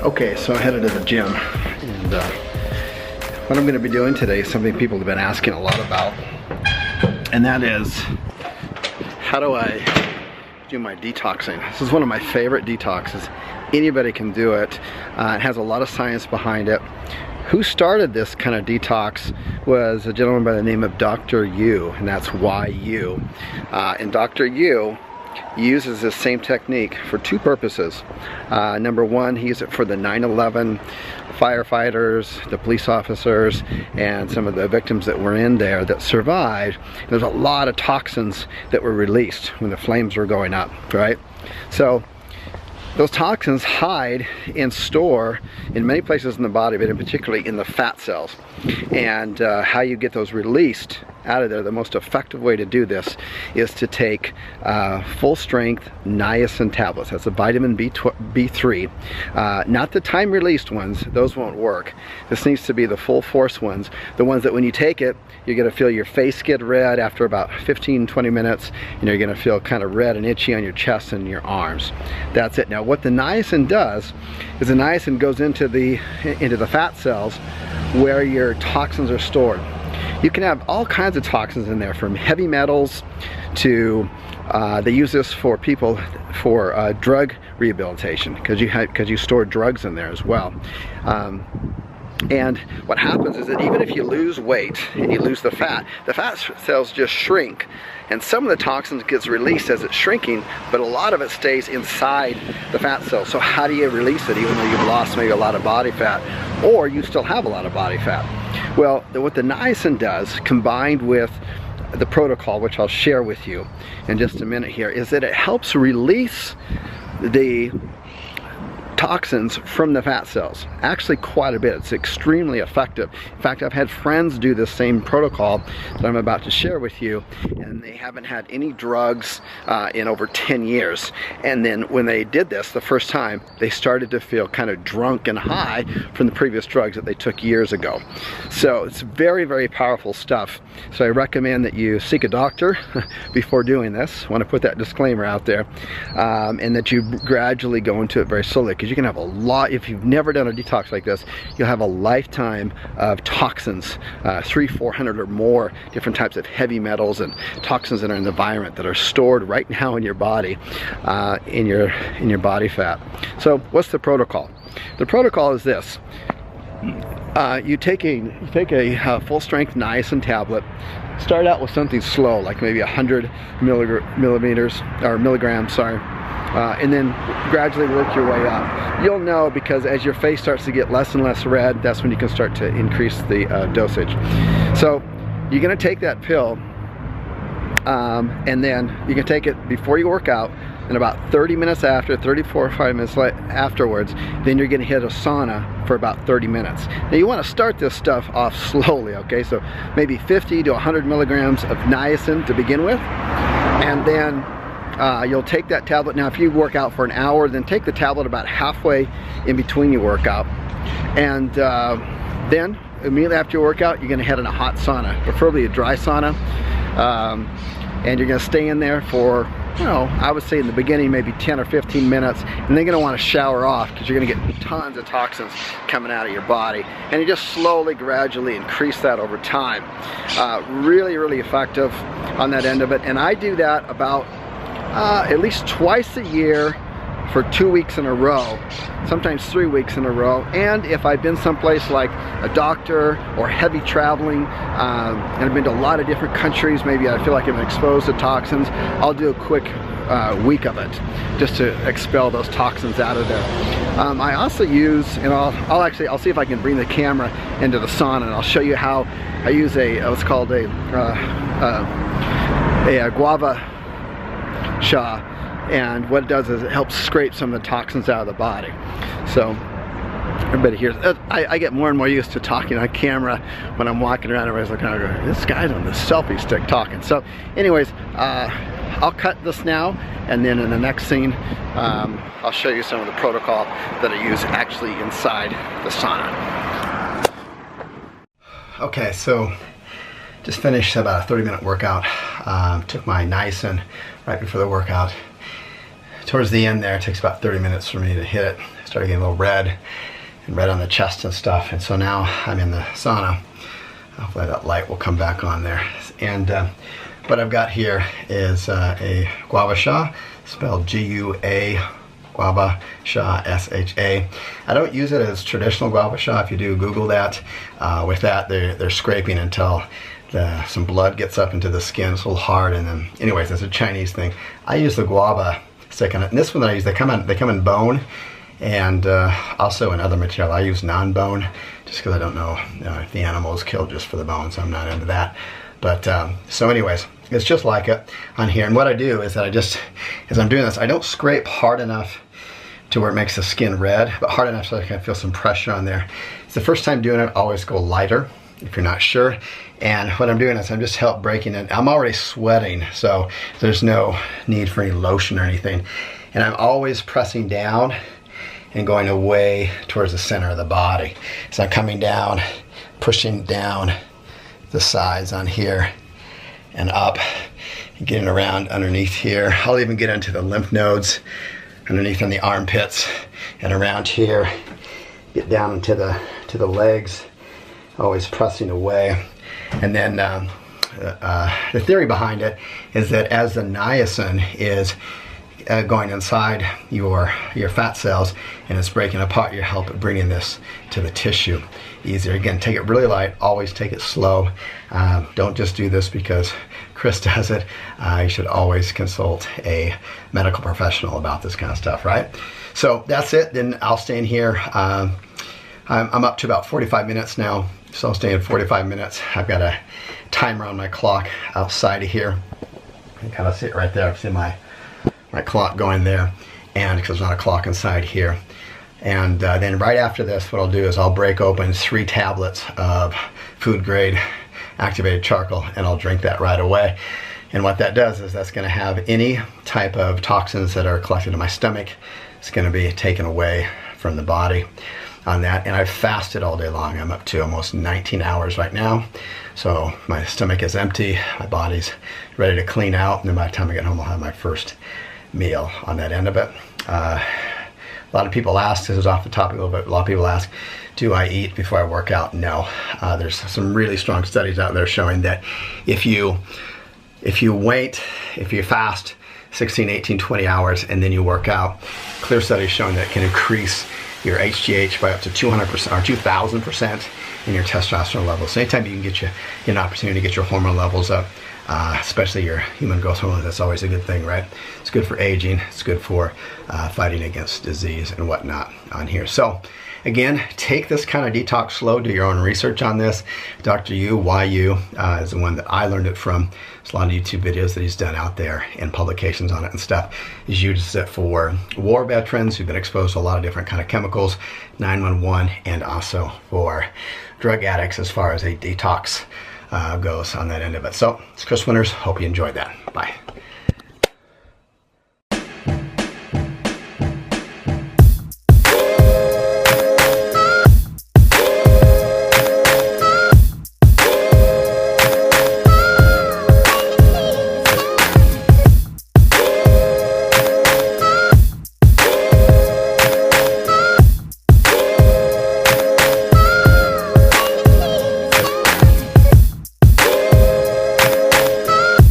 Okay, so I'm headed to the gym, and what I'm going to be doing today is something people have been asking a lot about, and that is, how do I do my detoxing? This is one of my favorite detoxes. Anybody can do it. It has a lot of science behind it. Who started this kind of detox was a gentleman by the name of Dr. Yu, and that's Y-U. And Dr. Yu uses this same technique for two purposes. Number one, he used it for the 9/11 firefighters, the police officers, and some of the victims that were in there that survived. There's a lot of toxins that were released when the flames were going up, right? So those toxins hide and store in many places in the body, but in particularly in the fat cells. And how you get those released out of there, the most effective way to do this is to take full strength niacin tablets. That's a vitamin B3, not the time released ones, those won't work. This needs to be the full force ones, the ones that when you take it, you're going to feel your face get red after about 15-20 minutes, and you're going to feel kind of red and itchy on your chest and your arms. That's it. Now what the niacin does is the niacin goes into the fat cells where your toxins are stored. You can have all kinds of toxins in there, from heavy metals to they use this for people for drug rehabilitation, because you store drugs in there as well. And what happens is that even if you lose weight and you lose the fat cells just shrink, and some of the toxins gets released as it's shrinking, but a lot of it stays inside the fat cells. So how do you release it even though you've lost maybe a lot of body fat, or you still have a lot of body fat? Well, what the niacin does, combined with the protocol, which I'll share with you in just a minute here, is that it helps release the toxins from the fat cells, actually quite a bit. It's extremely effective. In fact, I've had friends do the same protocol that I'm about to share with you, and they haven't had any drugs in over 10 years. And then when they did this the first time, they started to feel kind of drunk and high from the previous drugs that they took years ago. So it's very, very powerful stuff. So I recommend that you seek a doctor before doing this. I want to put that disclaimer out there, and that you gradually go into it very slowly, because you can have a lot. If you've never done a detox like this, you'll have a lifetime of toxins, 300-400 or more different types of heavy metals and toxins that are in the environment that are stored right now in your body, in your body fat. So what's the protocol? The protocol is this. You take a full-strength niacin tablet. Start out with something slow, like maybe 100 milligrams, and then gradually work your way up. You'll know, because as your face starts to get less and less red, that's when you can start to increase the dosage. So you're going to take that pill, and then you can take it before you work out, and about 30 minutes after, 34 or 5 minutes afterwards, then you're going to hit a sauna for about 30 minutes. Now you want to start this stuff off slowly, okay? So maybe 50 to 100 milligrams of niacin to begin with, and then you'll take that tablet. Now if you work out for an hour, then take the tablet about halfway in between your workout, and then immediately after your workout, you're going to head in a hot sauna, preferably a dry sauna, and you're going to stay in there for, you know, I would say in the beginning maybe 10 or 15 minutes, and then you're going to want to shower off, because you're going to get tons of toxins coming out of your body, and you just slowly, gradually increase that over time. Really, really effective on that end of it, and I do that about at least twice a year for 2 weeks in a row, sometimes 3 weeks in a row. And if I've been someplace like a doctor or heavy traveling, and I've been to a lot of different countries, maybe I feel like I'm exposed to toxins, I'll do a quick week of it just to expel those toxins out of there. I also use, and I'll see if I can bring the camera into the sauna, and I'll show you how I use what's called a guava sha, and what it does is it helps scrape some of the toxins out of the body. So everybody hears, I get more and more used to talking on camera when I'm walking around. Everybody's looking at me, this guy's on the selfie stick talking. So anyways, I'll cut this now, and then in the next scene I'll show you some of the protocol that I use actually inside the sauna. Okay, so just finished about a 30-minute workout. Took my niacin right before the workout. towards the end there, it takes about 30 minutes for me to hit it. I started getting a little red, and red on the chest and stuff. And so now I'm in the sauna. Hopefully that light will come back on there. And what I've got here is a guava sha, spelled G-U-A, guava sha, S-H-A. I don't use it as traditional guava sha. If you do Google that, with that they're scraping until some blood gets up into the skin. It's a little hard, and then anyways, it's a Chinese thing. I use the guava stick on it. And this one that I use, they come in bone, and also in other material. I use non-bone just because I don't know, if the animal is killed just for the bone, so I'm not into that. But so anyways, it's just like it on here. And what I do is that I just, as I'm doing this, I don't scrape hard enough to where it makes the skin red, but hard enough so I can feel some pressure on there. It's the first time doing it, always go lighter if you're not sure. And what I'm doing is I'm just help breaking it. I'm already sweating, so there's no need for any lotion or anything. And I'm always pressing down and going away towards the center of the body. So I'm coming down, pushing down the sides on here and up, and getting around underneath here. I'll even get into the lymph nodes underneath in the armpits and around here, get down into the legs, always pressing away. And then the theory behind it is that as the niacin is going inside your fat cells and it's breaking apart, you help bringing this to the tissue easier. Again, take it really light, always take it slow. Don't just do this because Chris does it. You should always consult a medical professional about this kind of stuff, right? So that's it. Then I'll stay in here. I'm up to about 45 minutes now, so I'll stay in 45 minutes. I've got a timer on my clock outside of here. You can kind of see it right there. I see my clock going there, and because there's not a clock inside here. And then right after this, what I'll do is I'll break open 3 tablets of food grade activated charcoal, and I'll drink that right away. And what that does is that's going to have any type of toxins that are collected in my stomach. It's going to be taken away from the body on that. And I've fasted all day long. I'm up to almost 19 hours right now. So my stomach is empty, my body's ready to clean out, and then by the time I get home, I'll have my first meal on that end of it. A lot of people ask, this is off the topic a little bit, a lot of people ask, do I eat before I work out? No. There's some really strong studies out there showing that if you fast 16, 18, 20 hours and then you work out, clear studies showing that it can increase your HGH by up to 200% or 2,000% in your testosterone levels. So anytime you can get an opportunity to get your hormone levels up, especially your human growth hormone, that's always a good thing, right? It's good for aging, it's good for fighting against disease and whatnot on here. So again, take this kind of detox slow, do your own research on this. Dr. YU is the one that I learned it from. There's a lot of YouTube videos that he's done out there and publications on it and stuff. He uses it for war veterans who've been exposed to a lot of different kind of chemicals, 911, and also for drug addicts as far as a detox goes on that end of it. So it's Chris Winters. Hope you enjoyed that. Bye.